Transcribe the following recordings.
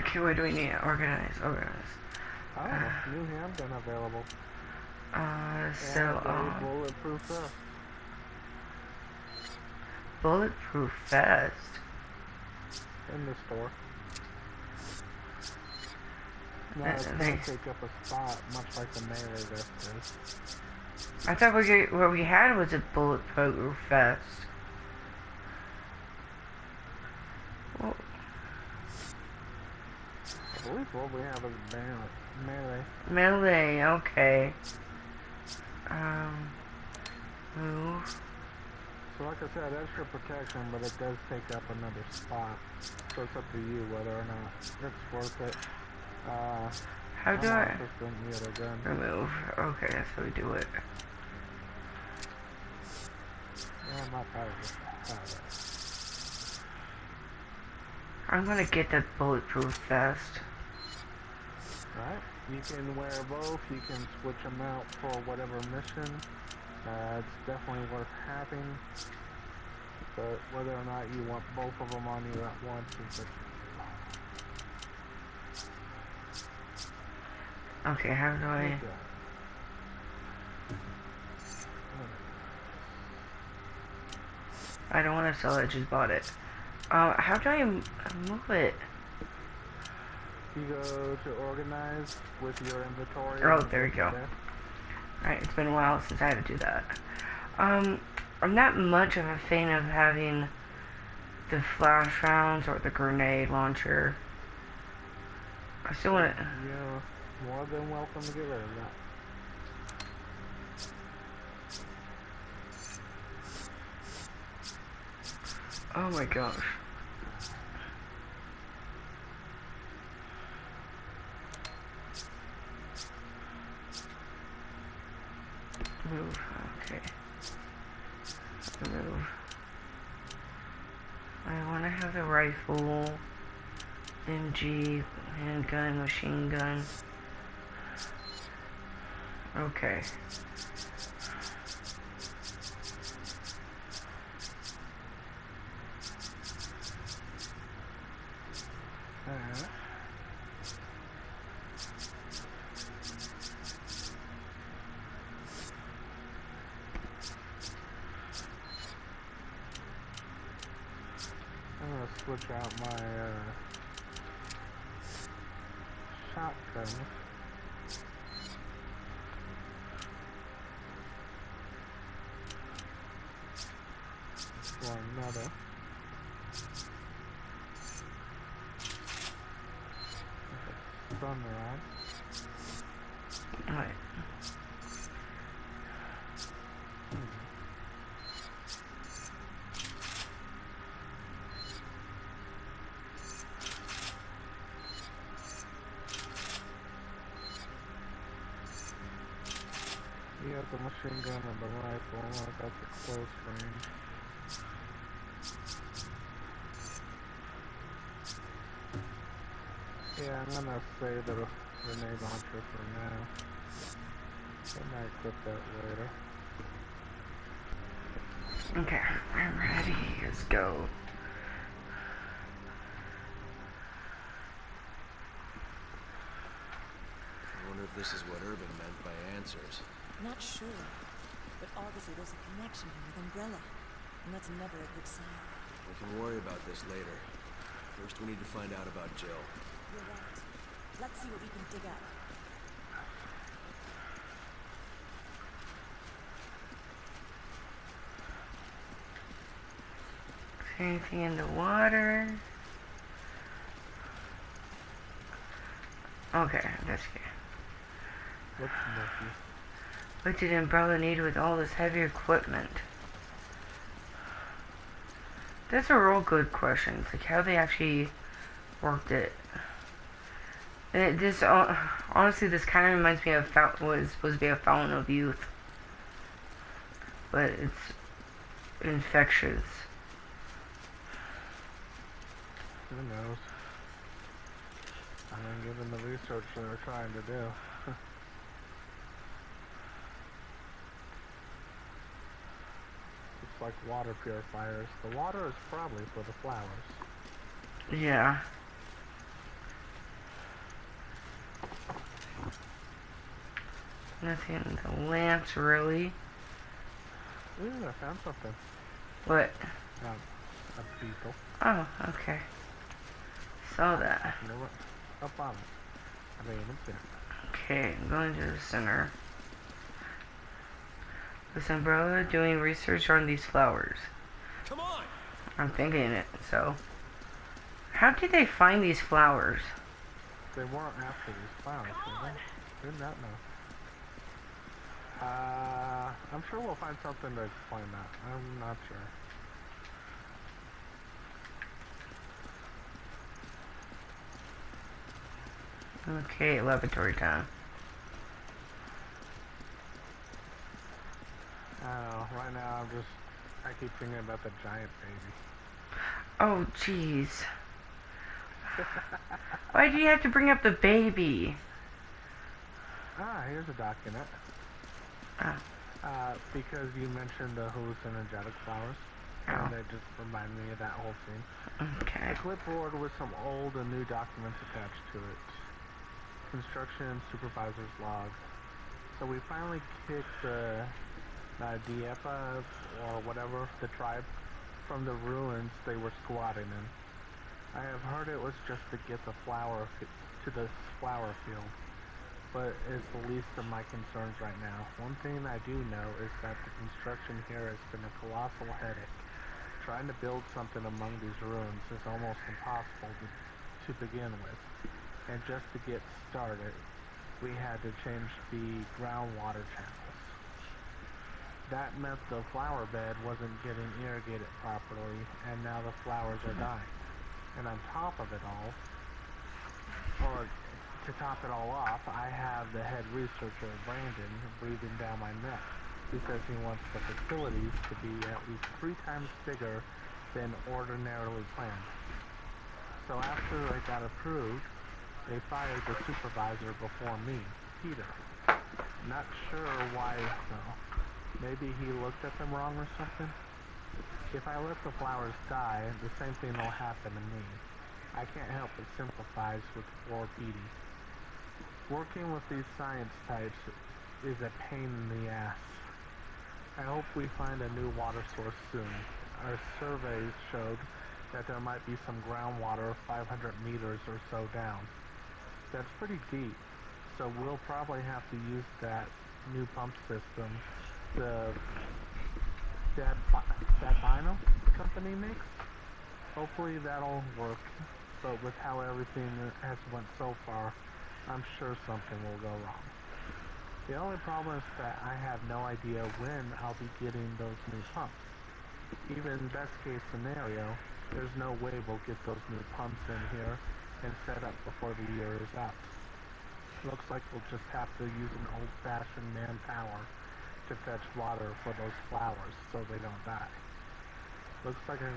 Okay, what do we need? Organize. Oh, new handgun available. So, And a bulletproof vest. bulletproof vest. In the store. No, it's gonna take up a spot, much like the melee vest is. I thought what we had was a bulletproof vest. Well, I believe what we have is melee. melee, okay. Move. So like I said, extra protection, but it does take up another spot. So it's up to you whether or not it's worth it. How do I remove? Okay, that's how we do it. Yeah, I'm not proud of it. I'm gonna get that bulletproof vest. Right? You can wear both. You can switch them out for whatever mission. It's definitely worth having. But whether or not you want both of them on you at once is Okay, how do I... I don't want to sell it, I just bought it. How do I move it? You go to organize with your inventory. Oh, there we go. Alright, it's been a while since I had to do that. I'm not much of a fan of having the flash rounds or the grenade launcher. I still want it. You're more than welcome to get rid of that. Oh my gosh. Move, okay. Move. I want to have the rifle, MG, handgun, machine gun. Okay. Alright. I'm gonna switch out my shotgun for another. Stun round. Alright. You got the machine gun and the rifle. I got the close range. Yeah, I'm gonna save the grenade launcher for now. I might equip that later. Okay, I'm ready. Let's go. I wonder if this is what Irving meant by answers. Not sure, but obviously there's a connection here with Umbrella, and that's never a good sign. We can worry about this later. First, we need to find out about Jill. You're right. Let's see what we can dig up. Anything in the water? Okay, that's good. Looks lucky. What did Umbrella need with all this heavy equipment? That's a real good question. It's like how they actually worked it. And honestly, this kind of reminds me of what is supposed to be a Fountain of Youth, but it's infectious. Who knows? I mean, given the research they're trying to do. It's like water purifiers. The water is probably for the flowers. Yeah. Nothing in the lamps, really. Ooh, I found something. What? A beetle. Oh, okay. Saw that. You know what? Up on it. I mean, it's there. Okay, I'm going to the center. Is Umbrella doing research on these flowers? Come on! I'm thinking it, so. How did they find these flowers? They weren't after these flowers, were they? Did not know. I'm sure we'll find something to explain that. I'm not sure. Okay, laboratory time. I don't know. Right now, I keep thinking about the giant baby. Oh, jeez. Why do you have to bring up the baby? Here's a document. Oh. Because you mentioned the hallucinogenic flowers, Oh. and it just reminded me of that whole scene. Okay. A clipboard with some old and new documents attached to it. Construction supervisor's log. So we finally kicked the Diepa, or whatever, the tribe, from the ruins they were squatting in. I have heard it was just to get the to the flower field, but it's the least of my concerns right now. One thing I do know is that the construction here has been a colossal headache. Trying to build something among these ruins is almost impossible to begin with, and just to get started, we had to change the groundwater channels. That meant the flower bed wasn't getting irrigated properly, and now the flowers are dying. And on top of it all, or to top it all off, I have the head researcher, Brandon, breathing down my neck because he wants the facilities to be at least 3 times bigger than ordinarily planned. So after I got approved, they fired the supervisor before me, Peter. Not sure why though. Maybe he looked at them wrong or something? If I let the flowers die, the same thing will happen to me. I can't help but sympathize with poor Petey. Working with these science types is a pain in the ass. I hope we find a new water source soon. Our surveys showed that there might be some groundwater 500 meters or so down. That's pretty deep, so we'll probably have to use that new pump system that Bino company makes. Hopefully that'll work, but with how everything has went so far, I'm sure something will go wrong. The only problem is that I have no idea when I'll be getting those new pumps. Even best case scenario, there's no way we'll get those new pumps in here and set up before the year is out. Looks like we'll just have to use an old-fashioned manpower to fetch water for those flowers so they don't die. Looks like I'm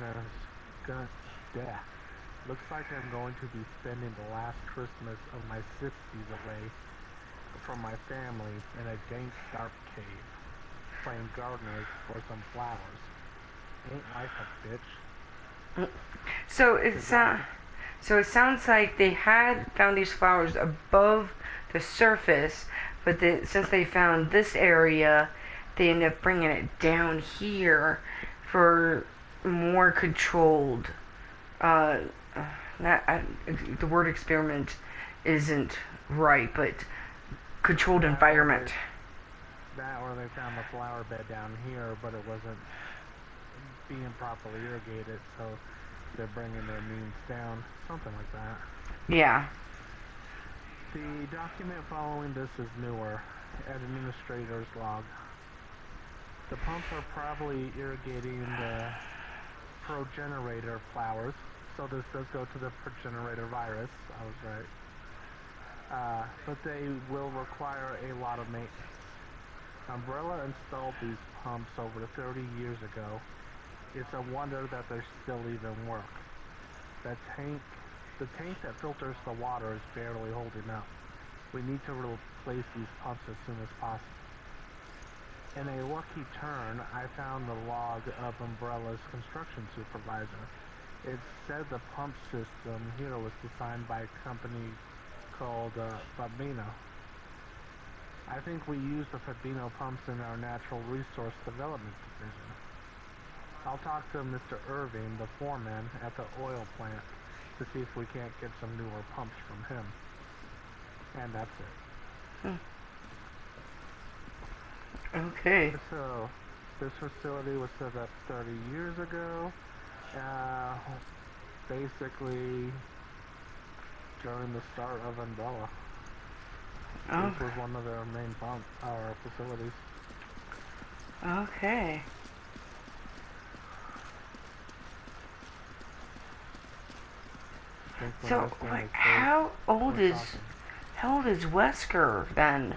going to be spending the last Christmas of my 60s away from my family in a dank, dark cave, playing gardeners for some flowers. Ain't life a bitch? So it sounds like they had found these flowers above the surface, but since they found this area, they ended up bringing it down here for more controlled. The word experiment isn't right, but controlled environment. That or they found the flower bed down here, but it wasn't being properly irrigated, so they're bringing their means down, something like that. Yeah. The document following this is newer, administrator's log. The pumps are probably irrigating the progenerator flowers, so this does go to the progenitor virus, I was right. But they will require a lot of maintenance. Umbrella installed these pumps over 30 years ago. It's a wonder that they still even work. The tank that filters the water is barely holding up. We need to replace these pumps as soon as possible. In a lucky turn, I found the log of Umbrella's construction supervisor. It said the pump system here was designed by a company called Bambino. I think we use the Fabino pumps in our natural resource development division. I'll talk to Mr. Irving, the foreman at the oil plant, to see if we can't get some newer pumps from him. And that's it. Okay. So, this facility was set up 30 years ago. Basically, during the start of Umbrella. Oh, This was one of their main facilities. okay. I think the So, last time wait, was how old we're is talking. Wesker then?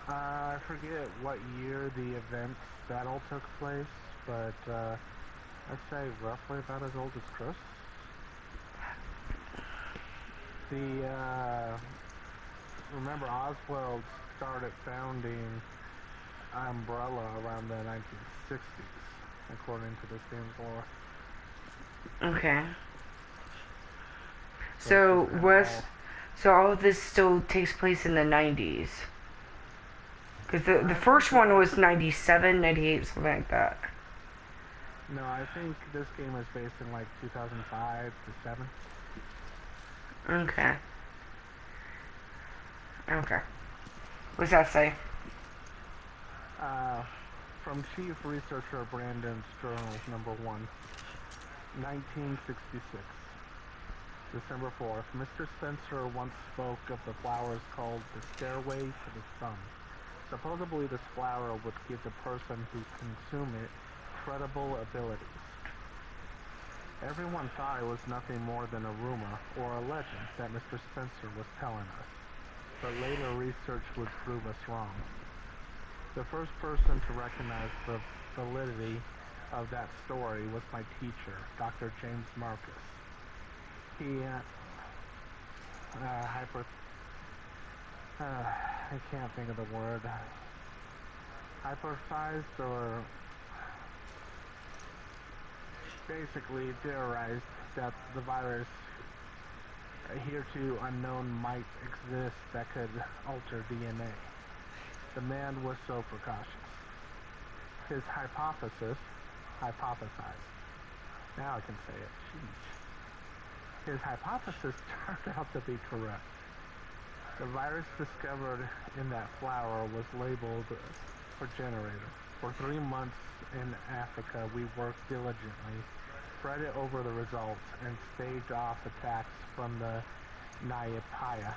I forget what year the events battle took place, but I'd say roughly about as old as Chris. Remember Oswald started founding Umbrella around the 1960s, according to this game's lore. Okay. So So it's just kinda West, so all of this still takes place in the 90s. Because the I first think one was 97, 98, something like that. No, I think this game is based in like 2005 to 7. Okay. Okay. What's that say? From Chief Researcher Brandon's Journals, number 1, 1966. December 4th. Mr. Spencer once spoke of the flowers called the Stairway to the Sun. Supposedly this flower would give the person who consumed it credible abilities. Everyone thought it was nothing more than a rumor or a legend that Mr. Spencer was telling us, but later research would prove us wrong. The first person to recognize the validity of that story was my teacher, Dr. James Marcus. He, I can't think of the word, hypothesized or basically theorized that the virus hereto unknown might exist that could alter DNA. The man was so precautious. His hypothesized. Now I can say it. Sheesh. His hypothesis turned out to be correct. The virus discovered in that flower was labeled progenitor. For 3 months in Africa, we worked diligently, fretted over the results, and staved off attacks from the Nyapaya.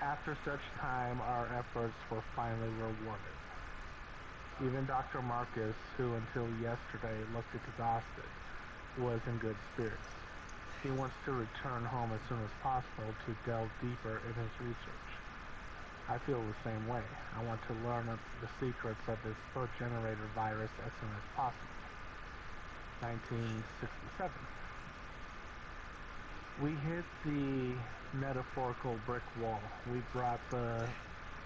After such time, our efforts were finally rewarded. Even Dr. Marcus, who until yesterday looked exhausted, was in good spirits. He wants to return home as soon as possible to delve deeper in his research. I feel the same way. I want to learn the secrets of this progenitor virus as soon as possible. 1967. We hit the metaphorical brick wall. We brought the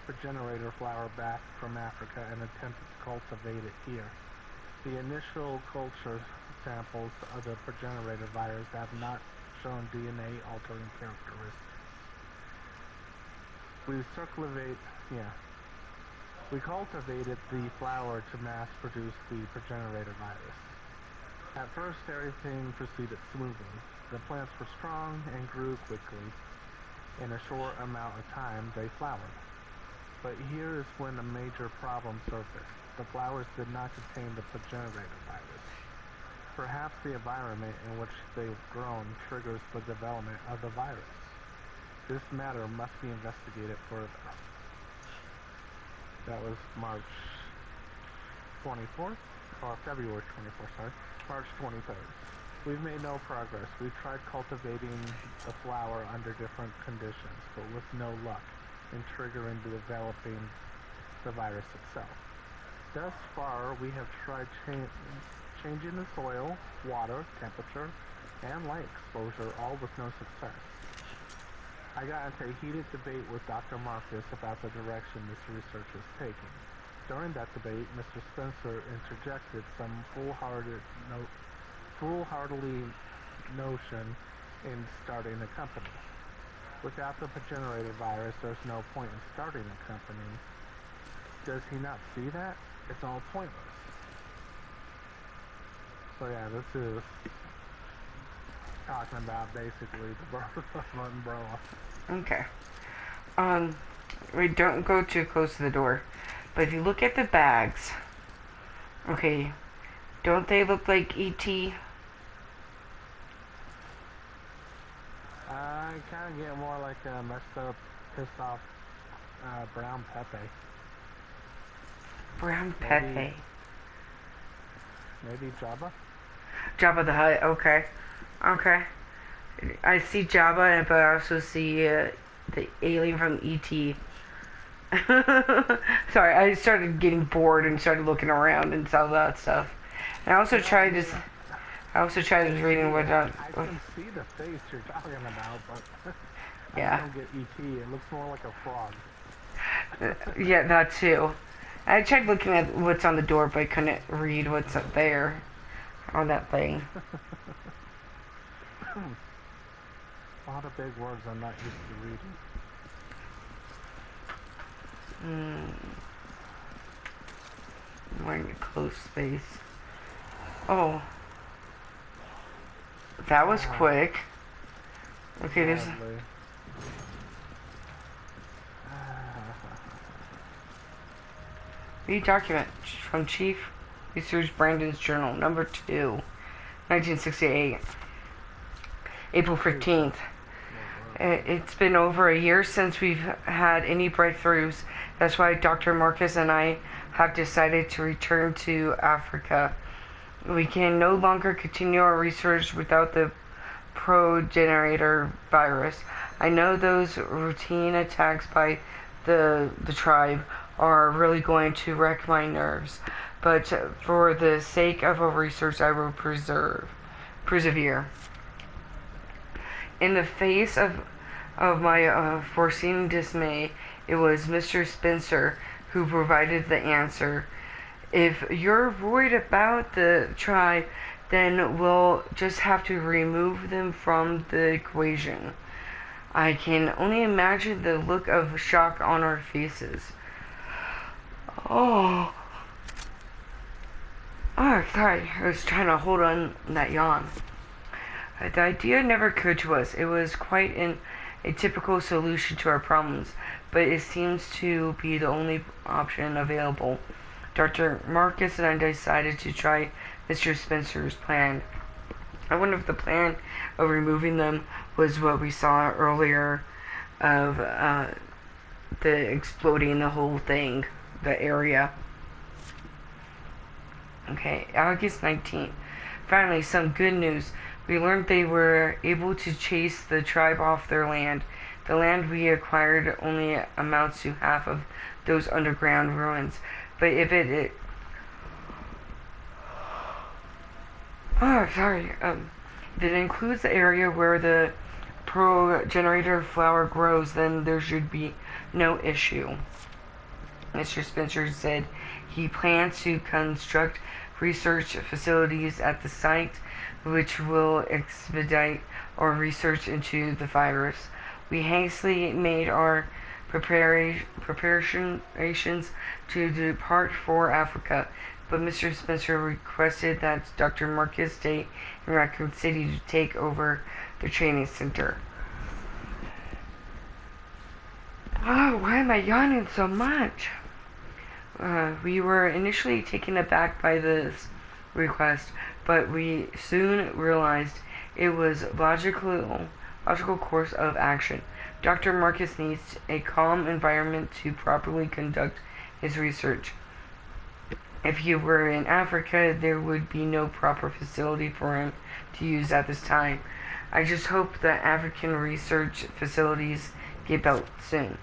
progenitor flower back from Africa and attempted to cultivate it here. The initial culture samples of the progenitor virus have not shown DNA altering characteristics. We cultivated the flower to mass produce the progenitor virus. At first everything proceeded smoothly. The plants were strong and grew quickly. In a short amount of time they flowered. But here is when a major problem surfaced. The flowers did not contain the progenitor virus. Perhaps the environment in which they were grown triggers the development of the virus. This matter must be investigated further. That was March 24th, or February 24th, sorry. March 23rd. We've made no progress. We've tried cultivating the flower under different conditions, but with no luck in triggering the developing the virus itself. Thus far, we have tried changing the soil, water, temperature, and light exposure, all with no success. I got into a heated debate with Dr. Marcus about the direction this research is taking. During that debate, Mr. Spencer interjected some foolhardy notion in starting a company. Without the generator virus, there's no point in starting a company. Does he not see that? It's all pointless. So yeah, this is talking about basically the birth of Umbrella. Okay. We don't go too close to the door. But if you look at the bags, okay, don't they look like E.T.? I kind of get more like a messed up, pissed off brown Pepe. Brown Pepe. Maybe Jabba? Jabba the Hutt, okay. Okay. I see Jabba, but I also see the alien from E.T. Sorry, I started getting bored and started looking around and saw that stuff. And I also tried to... I also tried reading what... I can see the face you're talking about, but yeah. I don't get E.T. It looks more like a frog. Yeah, that too. I tried looking at what's on the door, but I couldn't read what's up there on that thing. A lot of big words I'm not used to reading. I'm wearing a close space. Oh. That was quick. Okay, there's... Read document from Chief Research Brandon's Journal, number 2, 1968, April 15th. It's been over a year since we've had any breakthroughs. That's why Dr. Marcus and I have decided to return to Africa. We can no longer continue our research without the progenitor virus. I know those routine attacks by the tribe are really going to wreck my nerves, but for the sake of our research, I will persevere. In the face of my foreseen dismay, it was Mr. Spencer who provided the answer. If you're worried about the tribe, then we'll just have to remove them from the equation. I can only imagine the look of shock on our faces. Oh, sorry. I was trying to hold on that yawn. The idea never occurred to us. It was quite a typical solution to our problems, but it seems to be the only option available. Dr. Marcus and I decided to try Mr. Spencer's plan. I wonder if the plan of removing them was what we saw earlier of the exploding the whole thing, the area. Okay, August 19th. Finally, some good news. We learned they were able to chase the tribe off their land. The land we acquired only amounts to half of those underground ruins. But if it includes the area where the progenitor flower grows, then there should be no issue. Mr. Spencer said he plans to construct research facilities at the site, which will expedite our research into the virus. We hastily made our preparations to depart for Africa, but Mr. Spencer requested that Dr. Marcus stay in Raccoon City to take over the training center. Oh, why am I yawning so much? We were initially taken aback by this request, but we soon realized it was logical course of action. Dr. Marcus needs a calm environment to properly conduct his research. If he were in Africa, there would be no proper facility for him to use at this time. I just hope that African research facilities get built soon.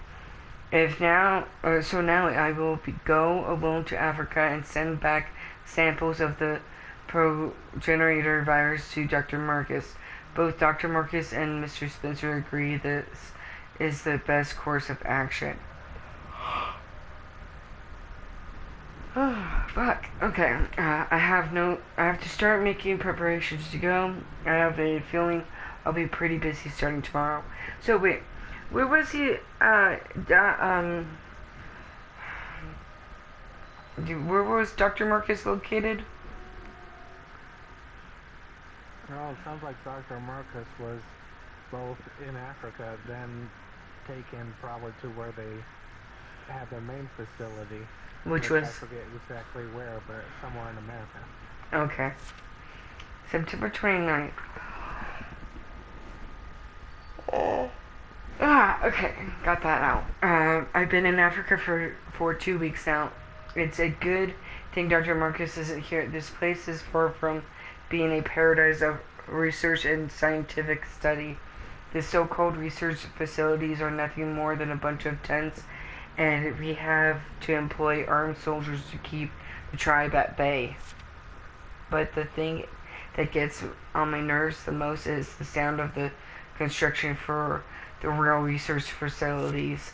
Now I will go alone to Africa and send back samples of the progenitor virus to Dr. Marcus. Both Dr. Marcus and Mr. Spencer agree this is the best course of action. Oh, fuck. Okay. I have to start making preparations to go. I have a feeling I'll be pretty busy starting tomorrow. So wait, Where was he? Where was Dr. Marcus located? Well, it sounds like Dr. Marcus was both in Africa, then taken probably to where they had their main facility. Which I was forget exactly where, but somewhere in America. okay. September 29th. Okay, got that out. I've been in Africa for 2 weeks now. It's a good thing Dr. Marcus isn't here. This place is far from being a paradise of research and scientific study. The so-called research facilities are nothing more than a bunch of tents, and we have to employ armed soldiers to keep the tribe at bay. But the thing that gets on my nerves the most is the sound of the construction for the real research facilities.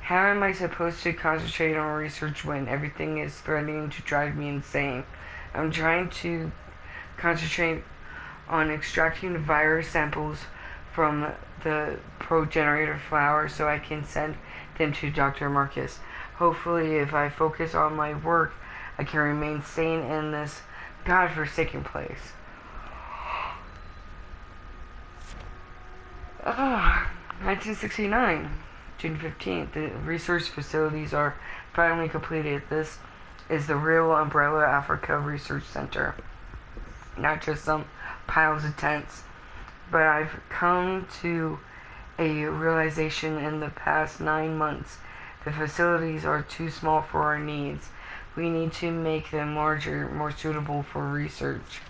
How am I supposed to concentrate on research when everything is threatening to drive me insane? I'm trying to concentrate on extracting virus samples from the progenitor flower so I can send them to Dr. Marcus. Hopefully, if I focus on my work, I can remain sane in this godforsaken place. 1969, June 15th. The research facilities are finally completed. This is the real Umbrella Africa Research Center. Not just some piles of tents. But I've come to a realization in the past 9 months. The facilities are too small for our needs. We need to make them larger, more suitable for research.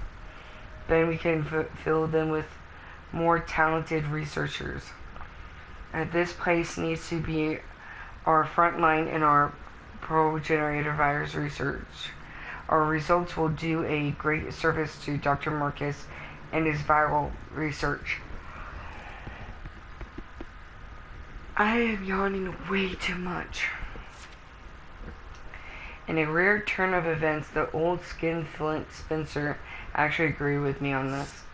Then we can fill them with more talented researchers. This place needs to be our front line in our progenitor virus research. Our results will do a great service to Dr. Marcus and his viral research. I am yawning way too much. In a rare turn of events, the old skinflint Spencer actually agreed with me on this.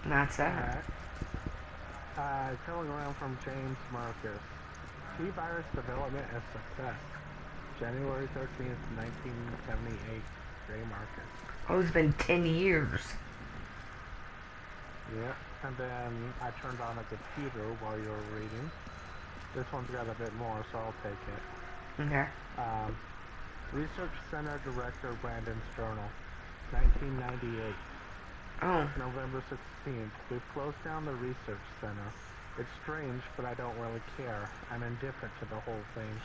And that's that. Telegram from James Marcus. T-virus development a success. January 13th, 1978. J. Marcus. Oh, it's been 10 years. Yep, and then I turned on a computer while you were reading. This one's got a bit more, so I'll take it. Okay. Research Center Director Brandon's Journal, 1998. Oh. November 16th. We've closed down the research center. It's strange, but I don't really care. I'm indifferent to the whole thing.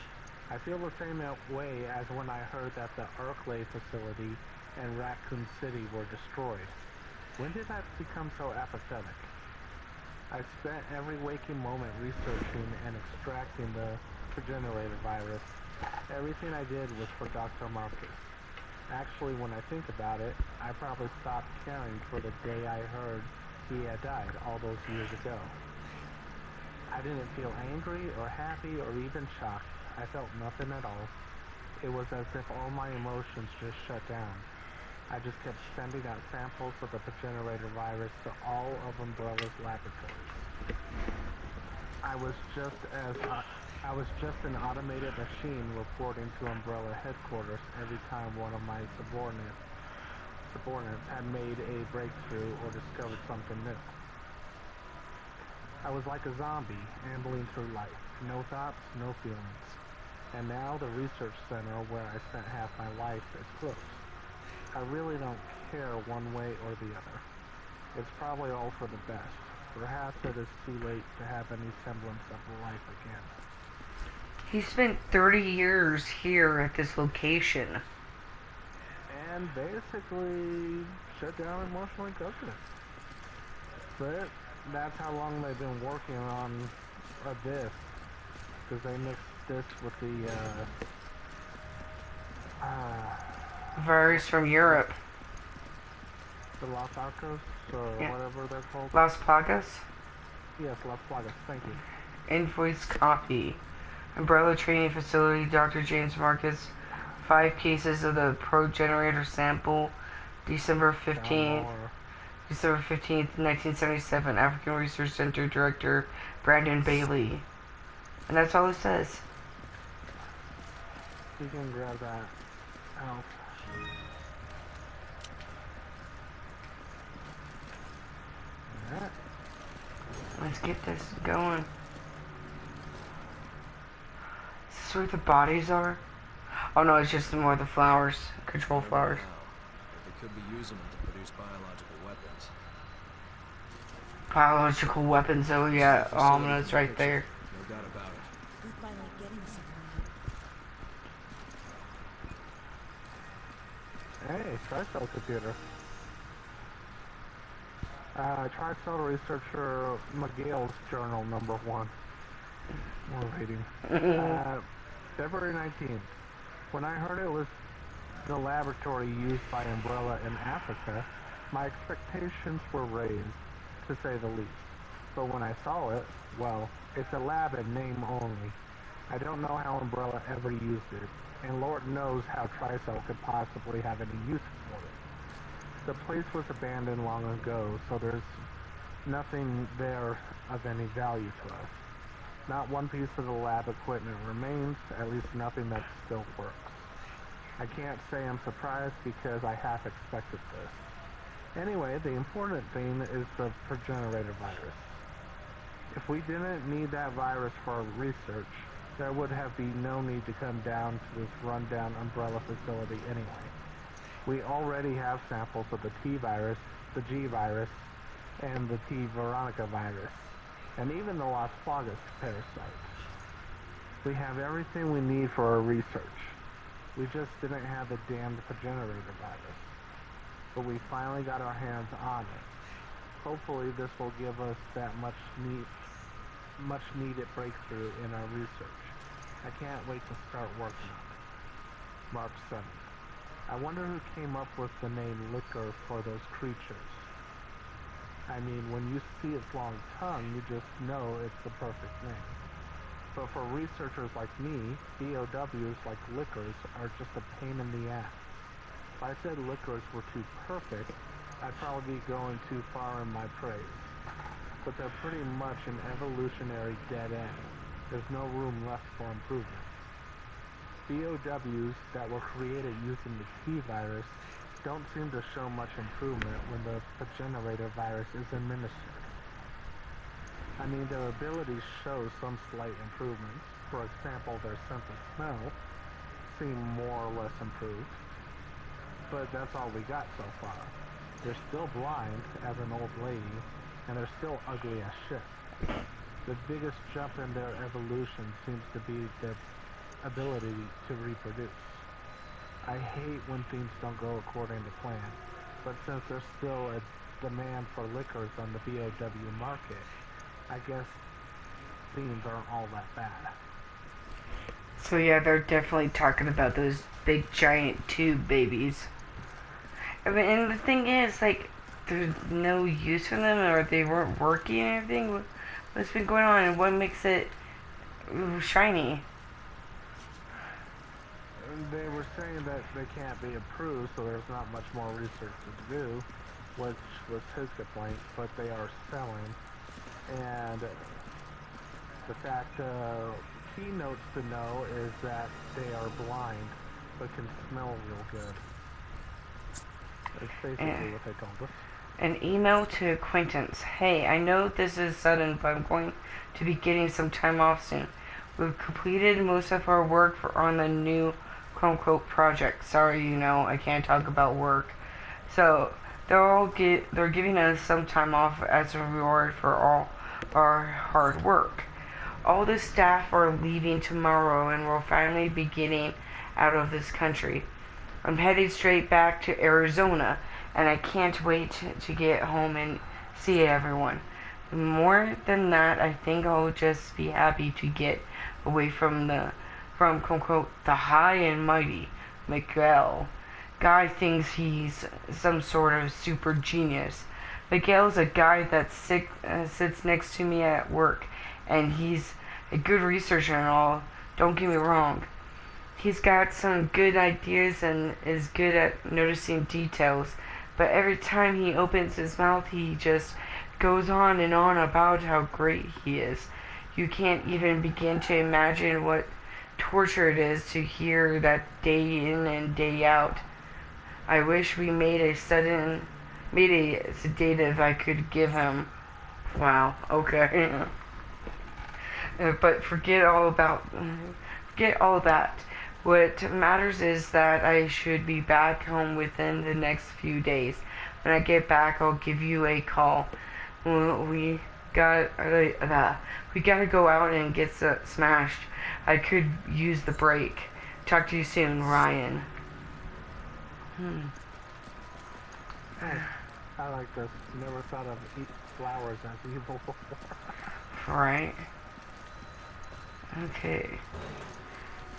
I feel the same way as when I heard that the Arklay facility and Raccoon City were destroyed. When did that become so apathetic? I spent every waking moment researching and extracting the progenitor virus. Everything I did was for Dr. Marcus. Actually, when I think about it, I probably stopped caring for the day I heard he had died all those years ago. I didn't feel angry or happy or even shocked. I felt nothing at all. It was as if all my emotions just shut down. I just kept sending out samples of the progenitor virus to all of Umbrella's laboratories. I was just an automated machine reporting to Umbrella headquarters every time one of my subordinates had made a breakthrough or discovered something new. I was like a zombie, ambling through life. No thoughts, no feelings. And now the research center where I spent half my life is closed. I really don't care one way or the other. It's probably all for the best. Perhaps it is too late to have any semblance of life again. He spent 30 years here at this location. And basically shut down emotionally coconut. But that's how long they've been working on this. Because they mixed this with the Virus from Europe. the Los Arcos, or Yeah. whatever they're called. Las Plagas. Yes, Las Plagas, thank you. Invoice copy. Umbrella Training Facility, Dr. James Marcus. 5 cases of the progenitor sample, December 15th, December 15th, 1977, African Research Center Director Brandon Bailey. And that's all it says. You can grab that out. Alright. Let's get this going. Is this where the bodies are? Oh no, it's just more of the flowers. Control flowers. Now, but they could be using them to produce biological weapons. Biological weapons, oh yeah, ominous right there. No doubt about it. We're finally getting somewhere. Hey, TriCell computer. TriCell researcher McGill's journal number 1. More reading. February 19th. When I heard it was the laboratory used by Umbrella in Africa, my expectations were raised, to say the least. But when I saw it, well, it's a lab in name only. I don't know how Umbrella ever used it, and Lord knows how TriCell could possibly have any use for it. The place was abandoned long ago, so there's nothing there of any value to us. Not one piece of the lab equipment remains, at least nothing that still works. I can't say I'm surprised because I half expected this. Anyway, the important thing is the progenitor virus. If we didn't need that virus for our research, there would have been no need to come down to this rundown Umbrella facility anyway. We already have samples of the T virus, the G virus, and the T Veronica virus, and even the Las Plagas parasite. We have everything we need for our research. We just didn't have the damned progenitor virus. But we finally got our hands on it. Hopefully this will give us that much needed breakthrough in our research. I can't wait to start working on it. March 7th. I wonder who came up with the name Licker for those creatures. I mean, when you see its long tongue, you just know it's the perfect name. But for researchers like me, BOWs like Lickers are just a pain in the ass. If I said Lickers were too perfect, I'd probably be going too far in my praise. But they're pretty much an evolutionary dead end. There's no room left for improvement. BOWs that were created using the T virus don't seem to show much improvement when the progenitor virus is administered. I mean, their abilities show some slight improvements. For example, their sense of smell seem more or less improved. But that's all we got so far. They're still blind as an old lady, and they're still ugly as shit. The biggest jump in their evolution seems to be their ability to reproduce. I hate when things don't go according to plan, but since there's still a demand for Lickers on the BOW market, I guess things aren't all that bad. So yeah, they're definitely talking about those big giant tube babies. I mean, and the thing is, like, there's no use for them, or they weren't working and everything. What's been going on, and what makes it shiny? They were saying that they can't be approved, so there's not much more research to do, which was his complaint, but they are selling. And the fact, key notes to know is that they are blind, but can smell real good. That's basically what they told us. An email to acquaintance. Hey, I know this is sudden, but I'm going to be getting some time off soon. We've completed most of our work on the new quote-unquote project. Sorry, I can't talk about work. So they're giving us some time off as a reward for all our hard work. All the staff are leaving tomorrow, and we'll finally be getting out of this country. I'm headed straight back to Arizona, and I can't wait to get home and see everyone. More than that, I think I'll just be happy to get away from quote-unquote the high and mighty Miguel. Guy thinks he's some sort of super genius. Miguel's a guy that sits next to me at work, and he's a good researcher and all. Don't get me wrong. He's got some good ideas and is good at noticing details, but every time he opens his mouth, he just goes on and on about how great he is. You can't even begin to imagine what torture it is to hear that day in and day out. I wish we made a sedative I could give him. Wow, okay. But forget all that. What matters is that I should be back home within the next few days. When I get back, I'll give you a call. We gotta go out and get smashed. I could use the break. Talk to you soon, Ryan. I like this. Never thought of flowers as evil before. Right. Okay.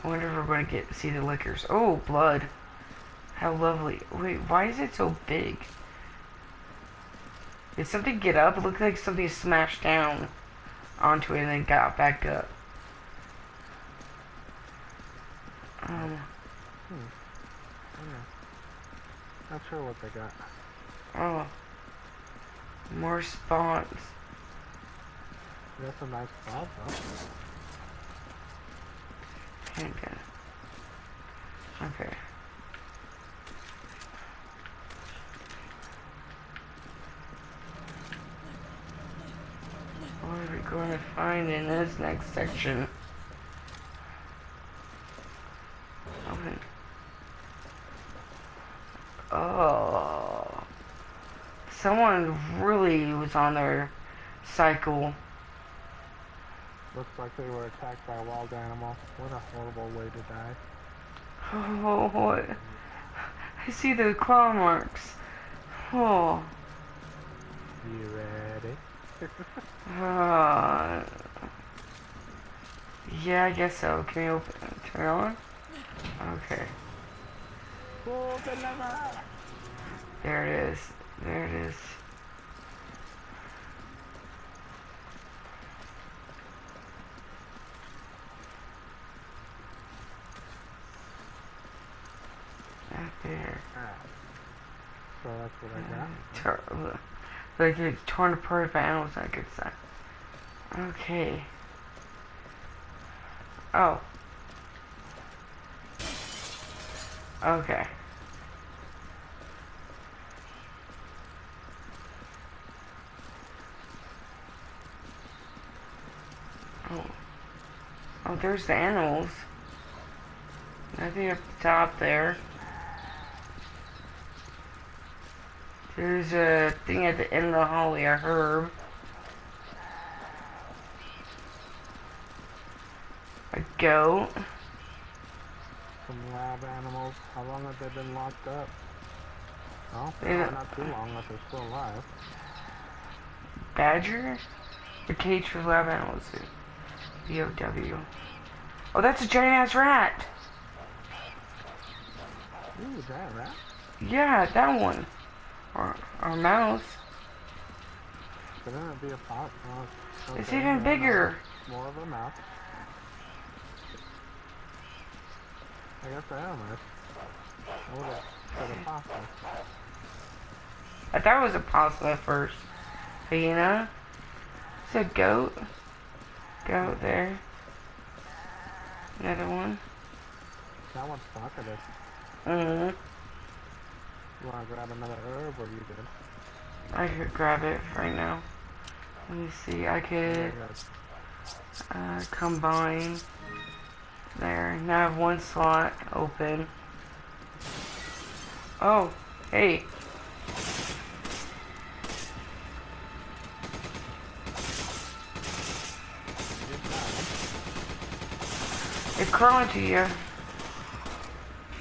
I wonder if we're going to see the liquors. Oh, blood. How lovely. Wait, why is it so big? Did something get up? It looked like something smashed down onto it and then got back up. Yeah. Not sure what they got. Oh. More spawns. That's a nice spot, though. Handgun. Okay. What are we going to find in this next section? Open. Oh. Someone really was on their cycle. Looks like they were attacked by a wild animal. What a horrible way to die. Oh, what? I see the claw marks. Oh. You ready? Yeah, I guess so. Can you turn it on? Okay. Pull the lever! There it is. There it is. Right there. So that's what I got. Like it's torn apart by animals on a good side. Okay. Oh. Okay. Oh. Oh, there's the animals. Nothing up the top there. There's a thing at the end of the hallway, a herb. A goat. Some lab animals. How long have they been locked up? Well, Yeah. not too long if they're still alive. Badger? The cage for lab animals. BOW. Oh, that's a giant ass rat! Ooh, that rat? Yeah, that one. Or mouse. Couldn't it be a pot? It's Okay, even yeah, bigger. no, more of a mouth. I guess I am this. I would have said a pasta. I thought it was a possum at first. Hyena. It's a goat. Goat there. Another one. That one's talkative. Mm-hmm. You want to grab another herb or you good? I could grab it right now. Let me see. I could combine. There. Now I have one slot open. Oh, hey. It's crawling to you.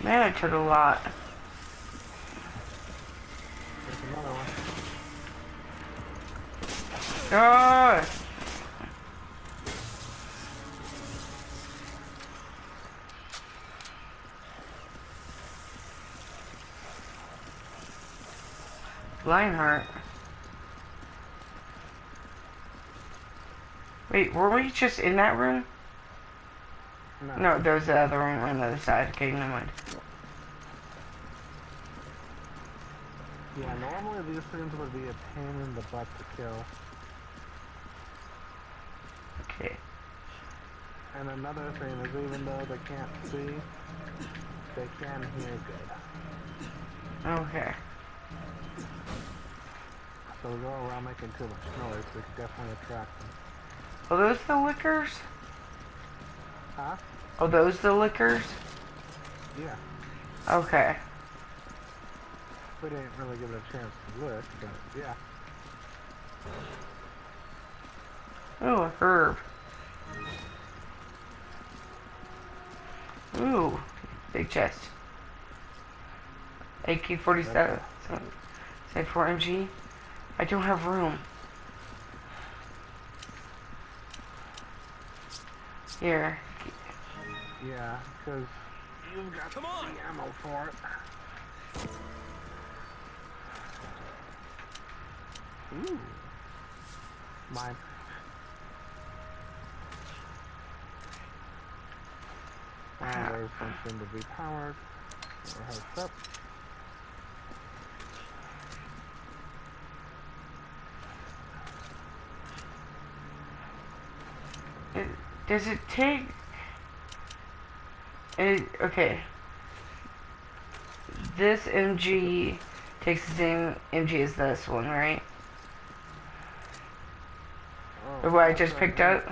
Man, it took a lot. There's another one. Ah! Lionheart. Wait, were we just in that room? No, there's the other room on the other side. Okay, never mind. Yeah, normally these things would be a pain in the butt to kill. Okay. And another thing is even though they can't see, they can hear good. Okay. So we go around making too much noise, we could definitely attract them. Are those the lickers? Huh? Are those the lickers? Yeah. Okay. We didn't really give it a chance to look, but yeah. Ooh, a herb. Ooh, big chest. AK-47. Say 4MG. I don't have room. Here. Yeah, because you've got the ammo for it. Ooh. Mine. And there's something to be powered. Or hooked up. Does it take... okay. This MG takes the same MG as this one, right? Oh, Or what I that's just a- picked up?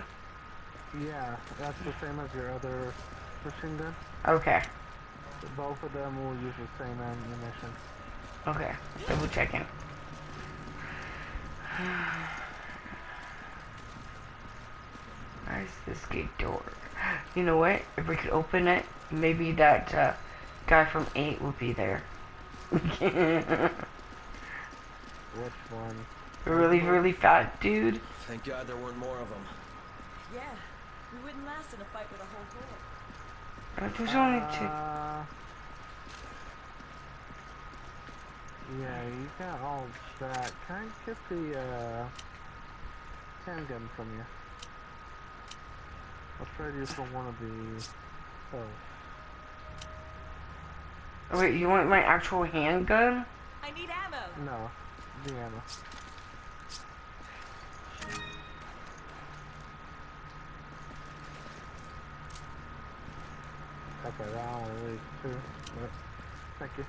Yeah, that's the same as your other machine gun. Okay. Both of them will use the same ammunition. Okay. Double checking. Where's this gate door? You know what? If we could open it, maybe that guy from 8 would be there. Which one? A really fat dude. Thank God there weren't more of them. Yeah, we wouldn't last in a fight with a whole horde. There's only 2. Yeah, you got all that. Can I get the handgun from you? I'll trade you for one of the... Oh, wait, you want my actual handgun? I need ammo. No, the ammo. Okay, that only leaves 2. But thank you.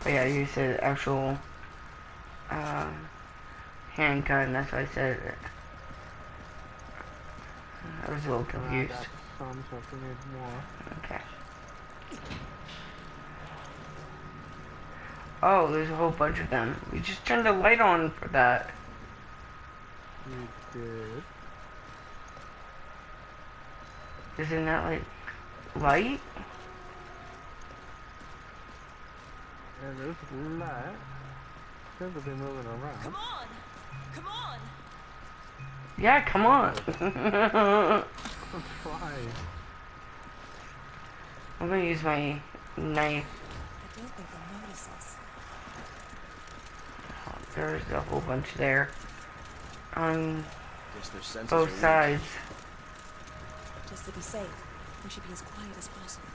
Oh yeah, you said actual handgun, that's why I said it. I was a little I confused. got some, so if you need more. Okay. Oh, there's a whole bunch of them. We just turned the light on for that. You did. Isn't that like light? And there's light. Seems to be moving around. Come on! Come on! Yeah, come on. Try. I'm gonna use my knife. I don't think they'll notice us. Oh, there's a whole bunch there. On Guess their senses both are weak. sides. Just to be safe, we should be as quiet as possible.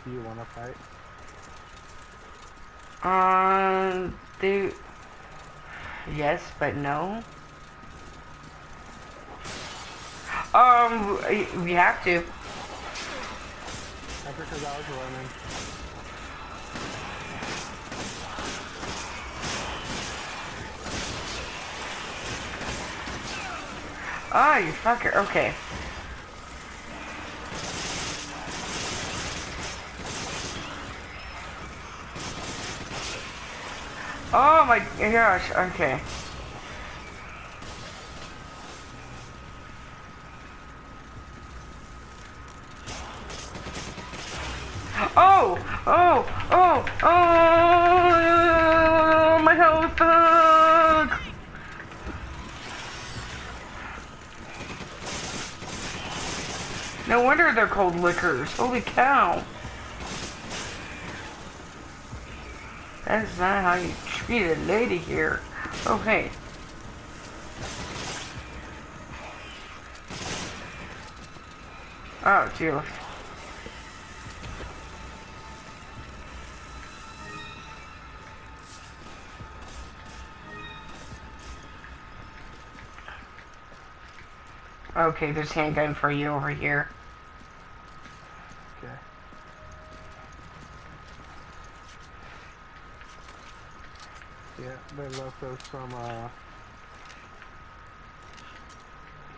Do you want to fight? They... Yes, but no. We have to. That's because I was running. Oh, you fucker. Okay. Oh my gosh. Okay. Oh! Oh! Oh! Oh! My health! No wonder they're called lickers. Holy cow. That's not how you treat a lady here. Oh, hey. Oh, it's your left. Okay, there's handgun for you over here. Okay. Yeah, they left us some,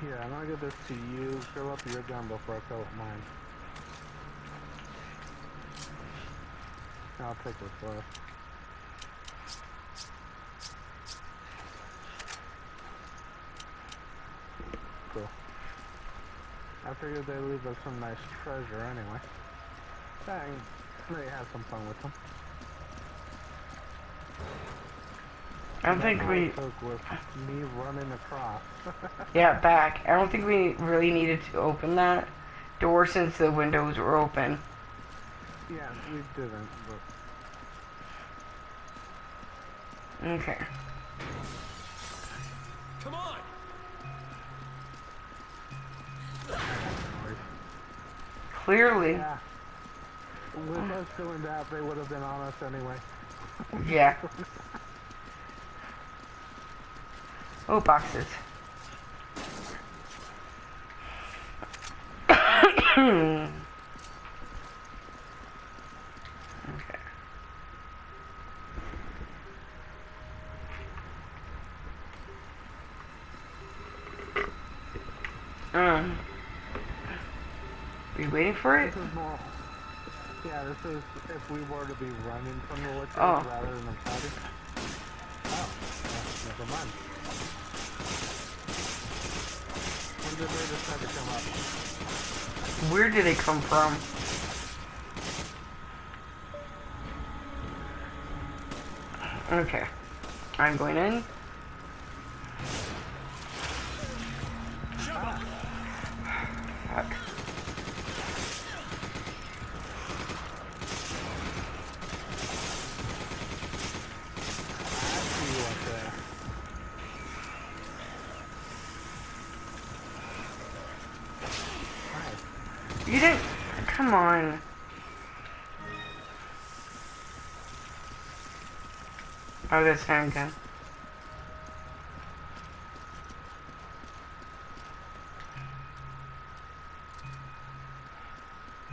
Here, I'm gonna give this to you. Fill up your gun before I fill up mine. I'll take what's left. Cool. I figured they leave us some nice treasure anyway. Dang, they have some fun with them. I don't think we... Took with me running across. Yeah, back. I don't think we really needed to open that door since the windows were open. Yeah, we didn't, but... Okay. Come on! Clearly. Yeah. With us doing that, they would have been on us anyway. Yeah. Oh, boxes. Okay. Are you waiting for it? This is more... Yeah, this is if we were to be running from the liquor Oh. rather than fighting. Oh, well, never mind. When did they decide to come up? Where did they come from? Okay. I'm going in. Fuck. I see you up there. Nice. You didn't... Come on. Oh, that's handgun.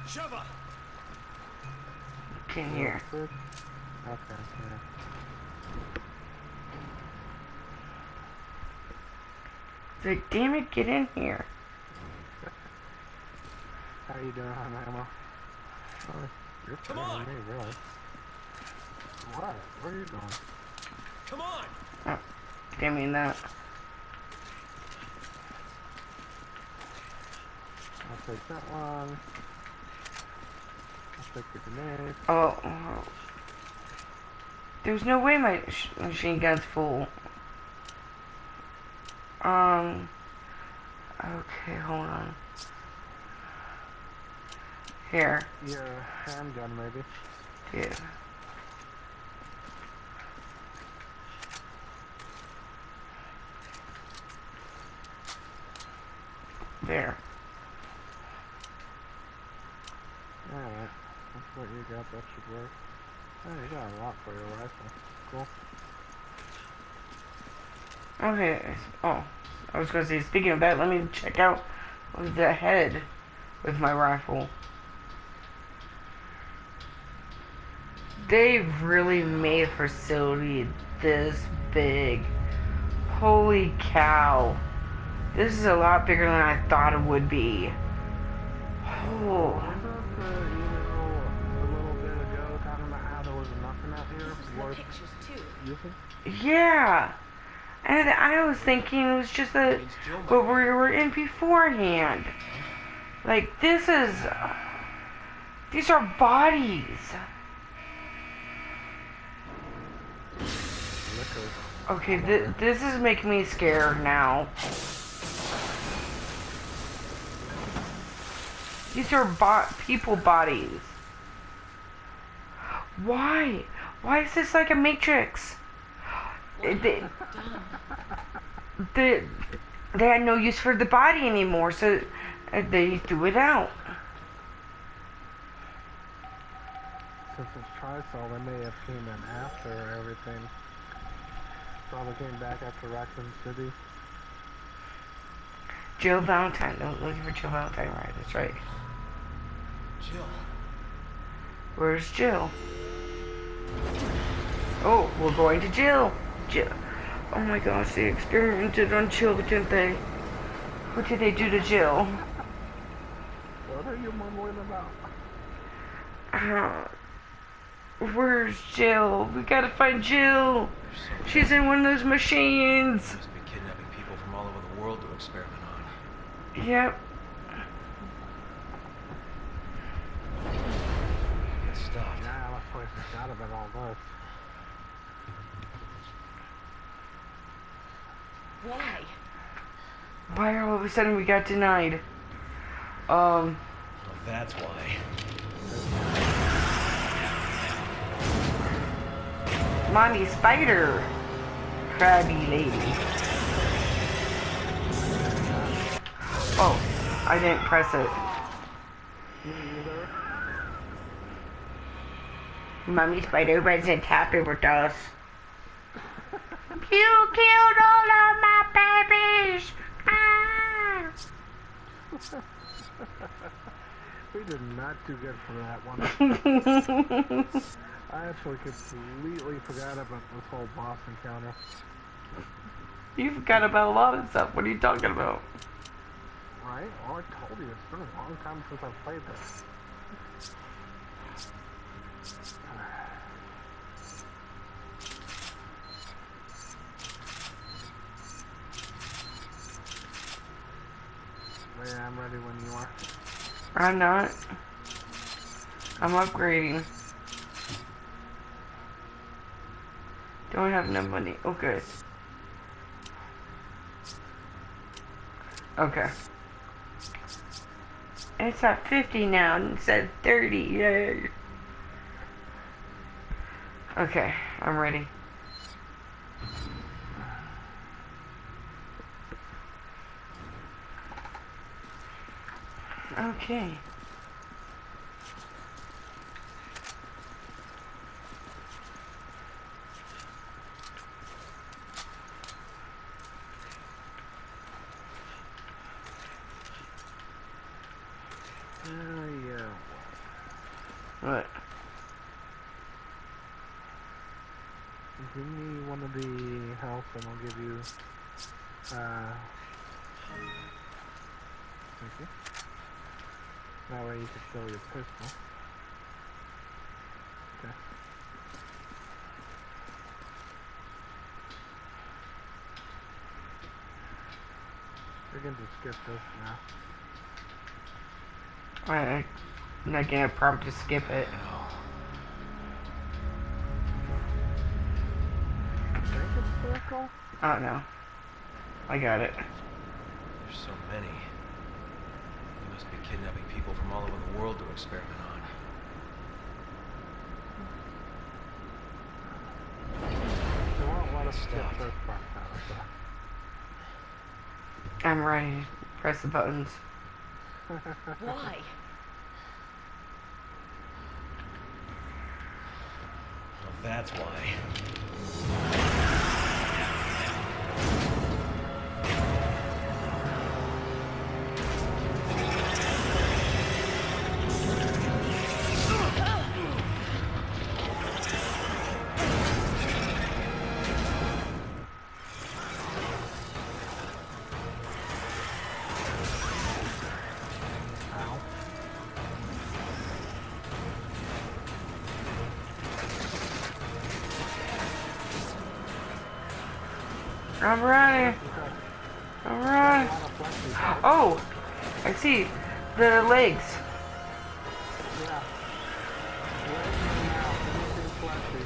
Sheva! Get in here. Good. Okay, yeah. Like, damn it, get in here. How you doing on ammo? Oh, you're Come better on! than me, really. What? Where are you going? Come on! Oh, give me that. I'll take that one. I'll take the grenade. Oh. There's no way my machine gun's full. Okay, hold on. Here. Your handgun, maybe. Dude. There. Alright. That's what you got, that should work. Oh, you got a lot for your rifle. Cool. Okay. Oh. I was gonna say, speaking of that, let me check out the head with my rifle. They really made a facility this big. Holy cow. This is a lot bigger than I thought it would be. Oh. Remember the email a little bit ago talking about how there was nothing out here worth Pictures too. using? Yeah. And I was thinking it was just a what we were in beforehand. Like, this is... these are bodies. Liquor. Okay, this is making me scared now. These are people bodies. Why? Why is this like a Matrix? They had no use for the body anymore, so they threw it out. since it's Trisol, they may have came in after everything. Probably came back after Raccoon City. Jill Valentine. No, looking for Jill Valentine, right? That's right. Jill. Where's Jill? Oh, we're going to Jill. Jill. Oh my gosh, they experimented on Jill, didn't they? What did they do to Jill? What are you mumbling about? Where's Jill? We gotta find Jill. She's in one of those machines. They must be kidnapping people from all over the world to experiment on. Yep. Get stopped. Yeah, that place has got about all this. Why? Why all of a sudden we got denied? Well, that's why. Mommy Spider. Crabby lady. Oh, I didn't press it. Me either. Mommy Spider wasn't happy with us. You killed all of my babies! Ah! We did not do good for that one. I actually completely forgot about this whole boss encounter. You forgot about a lot of stuff. What are you talking about? Right? Well, I told you, it's been a long time since I've played this. Yeah, I'm ready when you are. I'm not. I'm upgrading. Don't have enough money. Oh, good. Okay. It's at 50 now instead of 30. Yay. Okay, I'm ready. Okay. Yeah. What? Give me one of the health and I'll give you, thank you. That way you can fill your pistol. Okay. We're going to skip this now. I'm not gonna prompt to skip it. I think it's circle. Oh no. I got it. There's so many. They must be kidnapping people from all over the world to experiment on. They won't let us skip Stop. this part now, so. I'm ready. Press the buttons. Why? Well, that's why. I'm ready. I'm ready. Oh, I see the legs. Yeah. Now, anything flashy.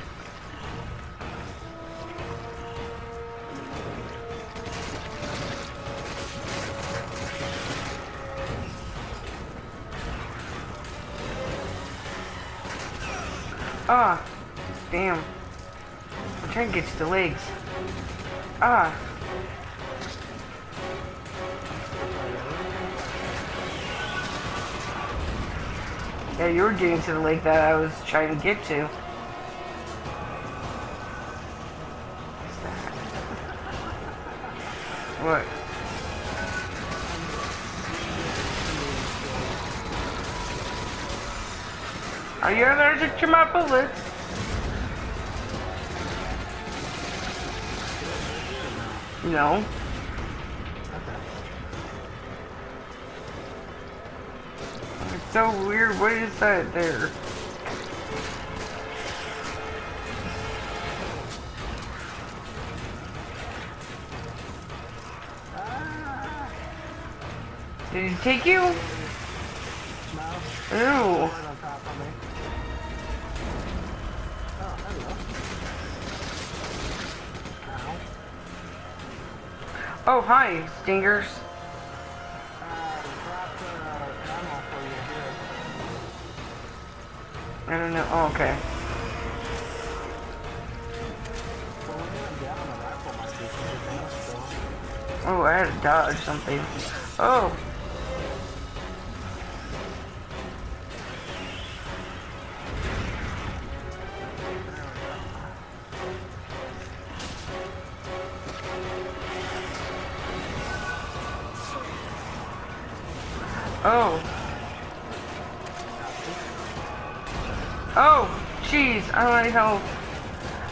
Ah, damn. I'm trying to get to the legs. Ah. Yeah, you were getting to the lake that I was trying to get to. What's that? What? Are you allergic to my bullets? No. It's so weird. What is that there? Did he take you? No, Ew. right on top of me. Oh, hello. Ow. Oh, hi, stingers. Dropped ammo for you here. I don't know. Oh, okay. Well, we're going down the rifle might be something else, though. Oh, I had to dodge something. Oh. Oh. Oh, jeez, I don't need help.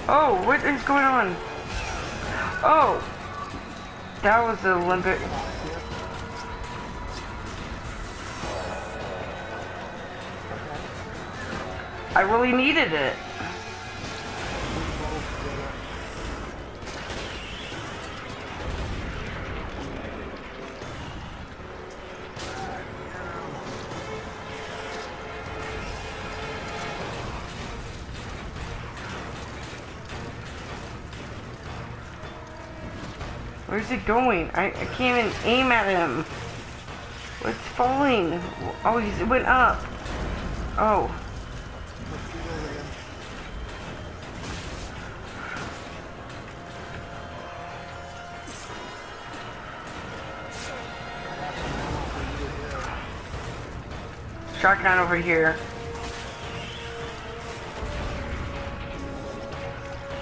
Oh, what is going on? Oh. That was the Olympic. I really needed it. Where's it going? I can't even aim at him. It's falling. Oh, it went up. Oh. Shotgun over here.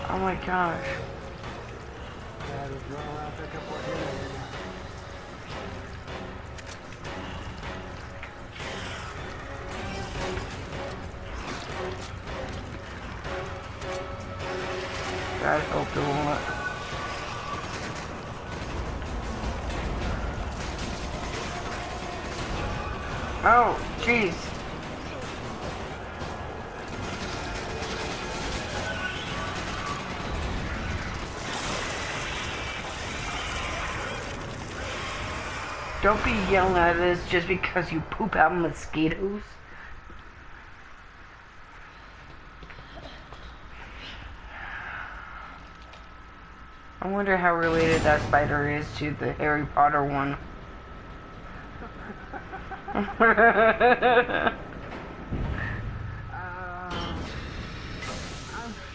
Oh my gosh. Yeah, just run around, pick up what you need. God help the woman. Oh, jeez. Don't be yelling at us just because you poop out mosquitoes. I wonder how related that spider is to the Harry Potter one. I'm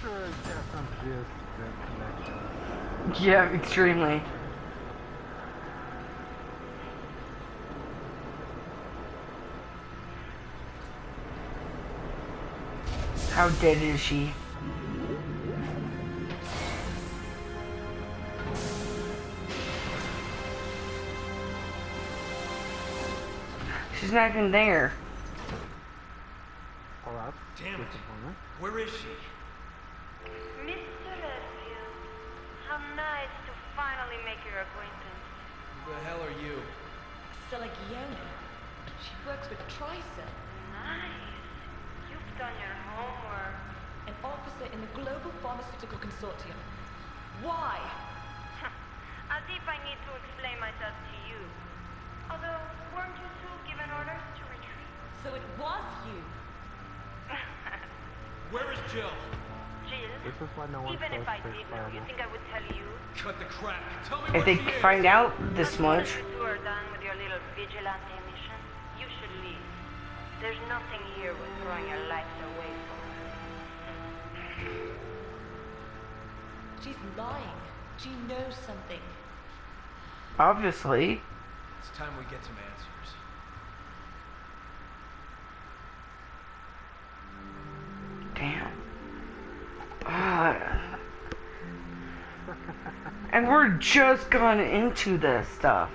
sure it's got some distant connection. Yeah, extremely. How dead is she? She's not even there. Oh, that's Damn it. disappointing. Where is she? Mr. Redfield, how nice to finally make your acquaintance. Who the hell are you? Selagione. She works with Tricep, Nice. You've done your homework. an officer in the Global Pharmaceutical Consortium. Why? As if I need to explain myself to you. Although, weren't you two given orders to retreat? So it was you. Where is Jill? Jill, This is why no one even if I trusts did this know, you family. think I would tell you? Cut the crap. Tell me If where they she is. find out this As soon as much, you two are done with your little vigilante mission, you should leave. There's nothing here with throwing your lives away for. She's lying. She knows something. obviously. It's time we get some answers. And we're just gone into this stuff.